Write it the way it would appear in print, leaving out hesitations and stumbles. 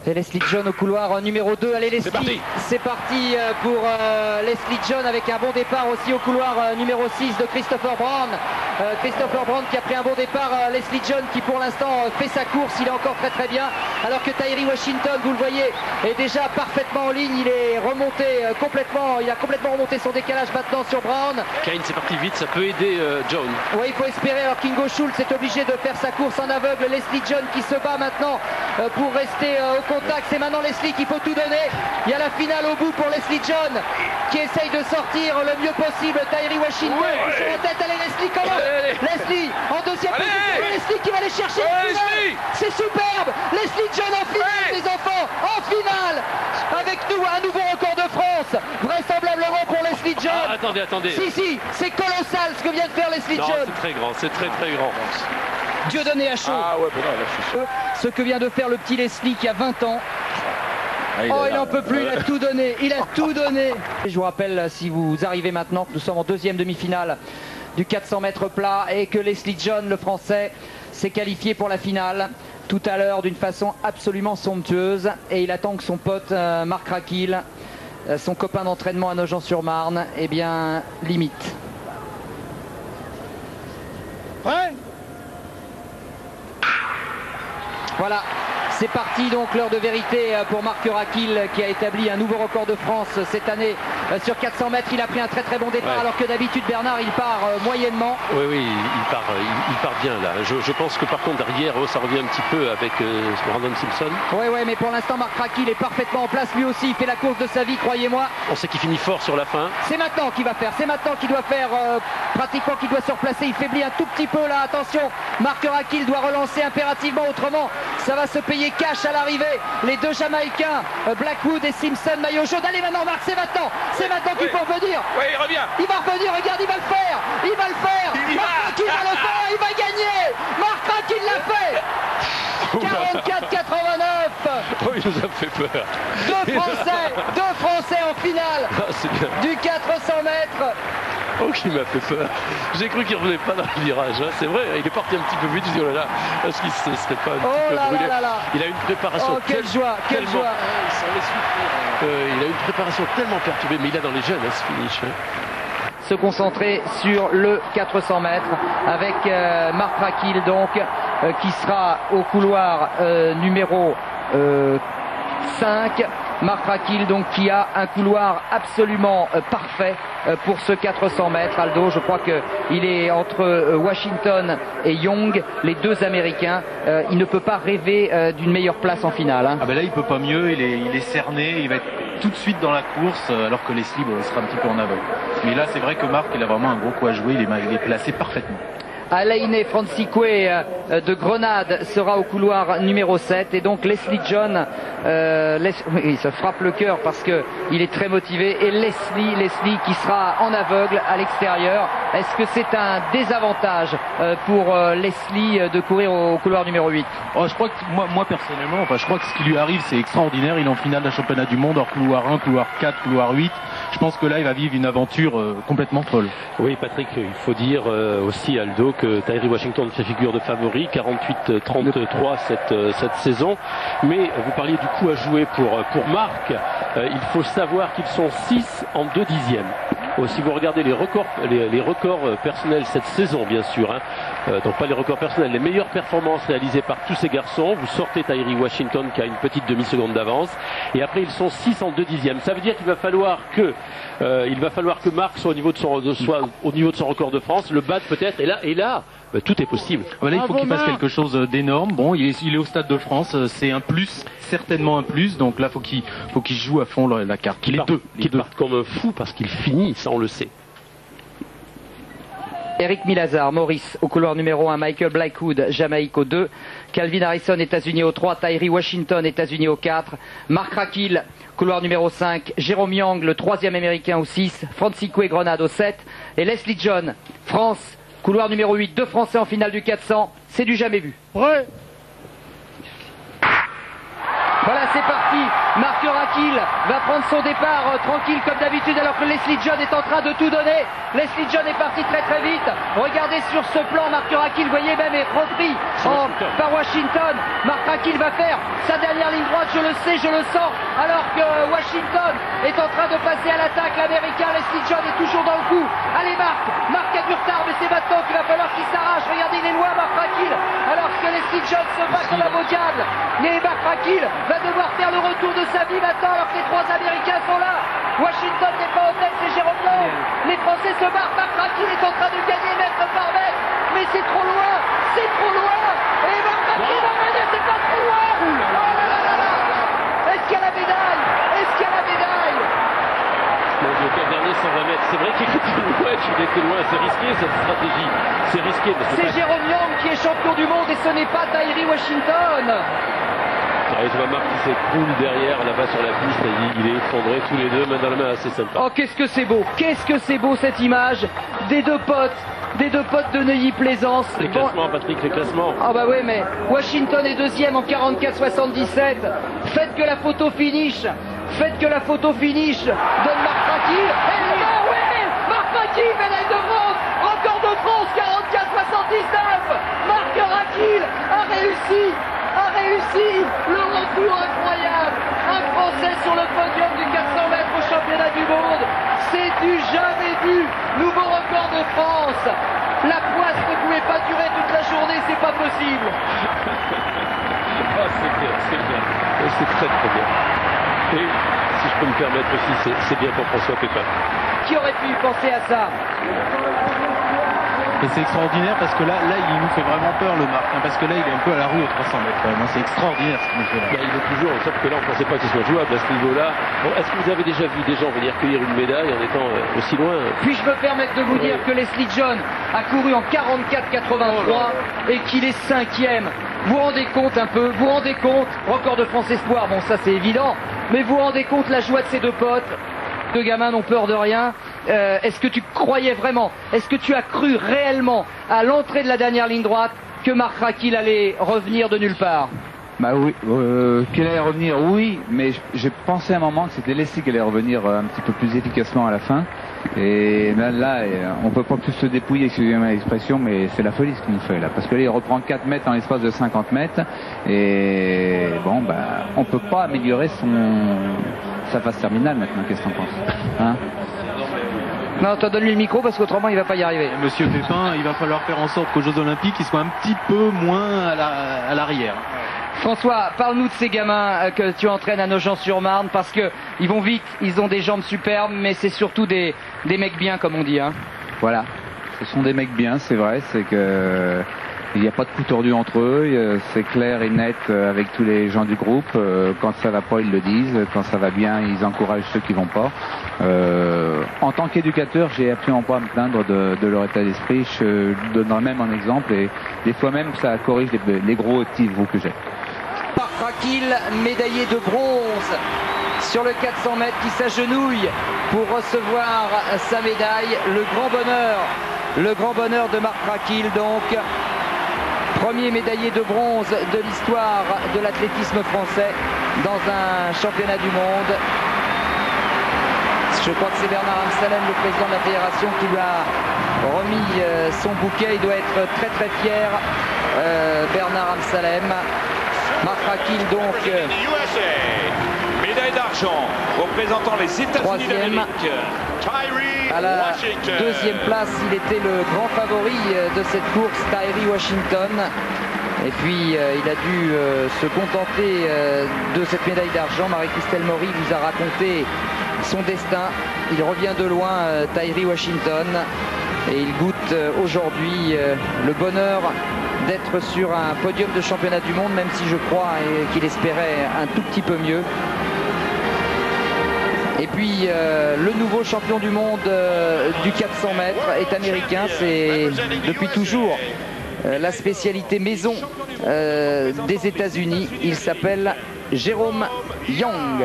Et Leslie John au couloir numéro 2. Allez Leslie, c'est parti pour Leslie John avec un bon départ aussi au couloir numéro 6 de Christopher Brown. Christopher Brown qui a pris un bon départ. Leslie John qui pour l'instant fait sa course, il est encore très bien. Alors que Tyree Washington, vous le voyez, est déjà parfaitement en ligne. Il est remonté complètement, il a complètement remonté son décalage maintenant sur Brown. Kane, c'est parti vite, ça peut aider John. Oui, il faut espérer. Alors Kingo Schultz est obligé de faire sa course en aveugle. Leslie John qui se bat maintenant pour rester au contact. C'est maintenant Leslie qu'il faut tout donner. Il y a la finale au bout pour Leslie John qui essaye de sortir le mieux possible. Tyree Washington sur la tête. Allez Leslie, comment Leslie en deuxième position. Leslie qui va aller chercher la finale. C'est superbe. Leslie John en finale, les enfants, en finale. Avec nous un nouveau record de France, vraisemblablement pour Leslie John. Ah, attendez. Si, c'est colossal ce que vient de faire Leslie John. C'est très grand, c'est très grand. Dieudonné à chaud. Ah ouais, ben non, là, je suis sûr. Ce que vient de faire le petit Leslie qui a 20 ans. Il n'en peut plus, il a tout donné, Et je vous rappelle, si vous arrivez maintenant, que nous sommes en deuxième demi-finale du 400 mètres plat et que Leslie John, le français, s'est qualifié pour la finale tout à l'heure d'une façon absolument somptueuse. Et il attend que son pote Marc Raquil, son copain d'entraînement à Nogent-sur-Marne, eh bien, limite. Ouais. Voilà, c'est parti donc, l'heure de vérité pour Marc Raquil qui a établi un nouveau record de France cette année sur 400 mètres. Il a pris un très bon départ alors que d'habitude Bernard il part moyennement. Oui, il part bien là. Je pense que par contre derrière ça revient un petit peu avec Brandon Simpson. Oui, mais pour l'instant Marc Raquil est parfaitement en place. Lui aussi il fait la course de sa vie, croyez-moi. On sait qu'il finit fort sur la fin. C'est maintenant qu'il va faire, c'est maintenant qu'il doit faire pratiquement, qu'il doit se replacer. Il faiblit un tout petit peu là, attention. Marc Raquil doit relancer impérativement, autrement ça va se payer cash à l'arrivée. Les deux Jamaïcains, Blackwood et Simpson, maillot jaune. Allez maintenant Marc, c'est maintenant qu'il faut revenir. Oui, il revient. Il va revenir, regarde, il va le faire. Marc Raquil va le faire, il va gagner. Marc Raquil l'a fait. 44-89. Oh, il nous a fait peur. Deux Français en finale du 400 mètres. Oh, qui m'a fait peur. J'ai cru qu'il ne revenait pas dans le virage. Hein. C'est vrai, il est parti un petit peu vite. Je dis, oh là là, est-ce qu'il ne se serait pas un petit peu brûlé. Il a une préparation. Quelle joie. Il a une préparation tellement perturbée, mais il a dans les jeunes ce finish. Hein. Se concentrer sur le 400 mètres avec Marc Raquil donc qui sera au couloir numéro 5. Marc Raquil donc qui a un couloir absolument parfait pour ce 400 mètres. Aldo, je crois qu'il est entre Washington et Young, les deux Américains. Il ne peut pas rêver d'une meilleure place en finale. Hein. Ah ben là il peut pas mieux, il est cerné, il va être tout de suite dans la course alors que Leslie il sera un petit peu en aveugle. Mais là c'est vrai que Marc il a vraiment un gros coup à jouer, il est placé parfaitement. Alaine Francisque de Grenade sera au couloir numéro 7 et donc Leslie John il se frappe le cœur parce qu'il est très motivé et Leslie qui sera en aveugle à l'extérieur. Est-ce que c'est un désavantage pour Leslie de courir au couloir numéro 8? Je crois que moi personnellement, je crois que ce qui lui arrive c'est extraordinaire. Il est en finale d'un championnat du monde hors couloir 1, couloir 4, couloir 8. Je pense que là il va vivre une aventure complètement folle. Oui Patrick, il faut dire aussi Aldo que Tyree Washington fait figure de favori, 48-33 cette saison. Mais vous parliez du coup à jouer pour Marc. Il faut savoir qu'ils sont 6 en 2 dixièmes. Si vous regardez les records personnels cette saison, bien sûr, donc pas les records personnels, les meilleures performances réalisées par tous ces garçons, vous sortez Tyree Washington qui a une petite demi-seconde d'avance, et après ils sont 6 en 2 dixièmes. Ça veut dire qu'il va falloir que Marc soit au niveau de son record de France, le batte peut-être, et là, tout est possible. Voilà, il faut qu'il fasse quelque chose d'énorme. Bon, il est au Stade de France, c'est un plus, certainement un plus. Donc là, faut qu'il joue à fond la carte. Qu'il parte comme un fou parce qu'il finit, ça on le sait. Eric Milazar, Maurice au couloir numéro 1, Michael Blackwood, Jamaïque au 2, Calvin Harrison, États-Unis au 3, Tyree Washington, États-Unis au 4, Marc Raquil, couloir numéro 5, Jérôme Young, le 3e américain au 6, Francisque Grenade au 7, et Leslie John, France, couloir numéro 8, 2 Français en finale du 400, c'est du jamais vu. Ouais. Voilà, c'est parti. Marc Rakil va prendre son départ tranquille comme d'habitude alors que Leslie John est en train de tout donner. Leslie John est parti très très vite. Regardez sur ce plan, Marc Rakil, vous voyez même, est repris par Washington. Marc Rakil va faire sa dernière ligne droite, je le sais, je le sens. Alors que Washington est en train de passer à l'attaque, l'américain Leslie John est toujours dans le coup. Allez Marc a du retard, mais c'est maintenant qu'il va falloir qu'il s'arrache. Regardez, il est loin Marc Rakil. Alors que Leslie John se bat comme un beau diable. Mais Marc Rakil va devoir faire le retour de sa vie maintenant alors que les trois Américains sont là. Washington n'est pas en tête, c'est Jérôme Long. Les Français se battent, Marc Rakil est en train de gagner mètre par mètre. Mais c'est trop loin, c'est trop loin. Et Marc Rakil va gagner, c'est pas trop loin. Oh là là là là. Est-ce qu'il y a la médaille? Est-ce qu'il y a la médaille? Mon Dieu, quel dernier 120 mètres. C'est vrai qu'il était loin, il était loin. C'est risqué cette stratégie. C'est risqué. C'est Jérôme Yang qui est champion du monde et ce n'est pas Tyree Washington. Je vois Marc qui s'écroule derrière là-bas sur la piste. Il est effondré tous les deux, main dans la main, assez sympa. Oh, qu'est-ce que c'est beau. Qu'est-ce que c'est beau cette image des deux potes de Neuilly-Plaisance. Les classements, Patrick, les classements. Ah bah oui, mais Washington est deuxième en 44,77. Faites que la photo finish. Faites que la photo finish. Donne Marc Rakil. Et là, oui, Marc Rakil, médaille de bronze. Record de France, 44,79. Marc Rakil a réussi le retour incroyable. Un Français sur le podium du 400 mètres au championnat du monde. C'est du jamais vu. Nouveau record de France. La poisse ne pouvait pas durer toute la journée, c'est pas possible. Ah, c'est bien, c'est bien. C'est très très bien. Et si je peux me permettre aussi, c'est bien pour François Pépin. Qui aurait pu penser à ça? Et c'est extraordinaire parce que là, il nous fait vraiment peur, le Marc, hein, parce que là, il est un peu à la rue aux 300 mètres quand même. Hein, c'est extraordinaire ce qu'il nous fait là. Il est toujours, sauf que là, on ne pensait pas qu'il soit jouable à ce niveau-là. Bon, est-ce que vous avez déjà vu des gens venir cueillir une médaille en étant aussi loin? Puis-je me permettre de vous dire que Leslie John a couru en 44,83 et qu'il est cinquième. Vous vous rendez compte un peu? Vous vous rendez compte? Record de France Espoir, bon ça c'est évident, mais vous vous rendez compte la joie de ces deux potes? Deux gamins n'ont peur de rien. Est-ce que tu croyais vraiment, est-ce que tu as cru réellement à l'entrée de la dernière ligne droite que Marc Rakil allait revenir de nulle part? Bah oui, qu'elle allait revenir, oui, mais j'ai pensé à un moment que c'était Leslie qui allait revenir un petit peu plus efficacement à la fin. Et là, on peut pas plus se dépouiller, excusez-moi l'expression, mais c'est la folie ce qu'il nous fait là. Parce que là, il reprend 4 mètres en l'espace de 50 mètres. Et bon, bah, on peut pas améliorer sa phase terminale maintenant, qu'est-ce que t'en penses, hein? Non, donne-lui le micro parce qu'autrement il va pas y arriver. Monsieur Pépin, il va falloir faire en sorte qu'aux Jeux Olympiques, il soit un petit peu moins à l'arrière. François, parle-nous de ces gamins que tu entraînes à Nogent-sur-Marne parce que ils vont vite, ils ont des jambes superbes, mais c'est surtout des mecs bien comme on dit. Hein. Voilà, ce sont des mecs bien, c'est vrai, c'est que il n'y a pas de coup tordu entre eux, c'est clair et net avec tous les gens du groupe. Quand ça va pas, ils le disent. Quand ça va bien, ils encouragent ceux qui vont pas. En tant qu'éducateur, j'ai absolument pas à me plaindre de leur état d'esprit. Je donnerai même un exemple et des fois même ça corrige les gros petits veaux que j'ai. Marc Rakil, médaillé de bronze sur le 400 mètres qui s'agenouille pour recevoir sa médaille. Le grand bonheur de Marc Rakil donc. Premier médaillé de bronze de l'histoire de l'athlétisme français dans un championnat du monde. Je crois que c'est Bernard Amsalem, le président de la fédération, qui lui a remis son bouquet. Il doit être très très fier, Bernard Amsalem. Marc Rakil donc médaille d'argent représentant les États-Unis d'Amérique. À la deuxième place, il était le grand favori de cette course, Tyree Washington. Et puis il a dû se contenter de cette médaille d'argent. Marie-Christelle Maury vous a raconté son destin. Il revient de loin, Tyree Washington, et il goûte aujourd'hui le bonheur d'être sur un podium de championnat du monde, même si je crois qu'il espérait un tout petit peu mieux. Et puis le nouveau champion du monde du 400 mètres est américain. C'est depuis toujours la spécialité maison des États-Unis. Il s'appelle Jérôme Yang.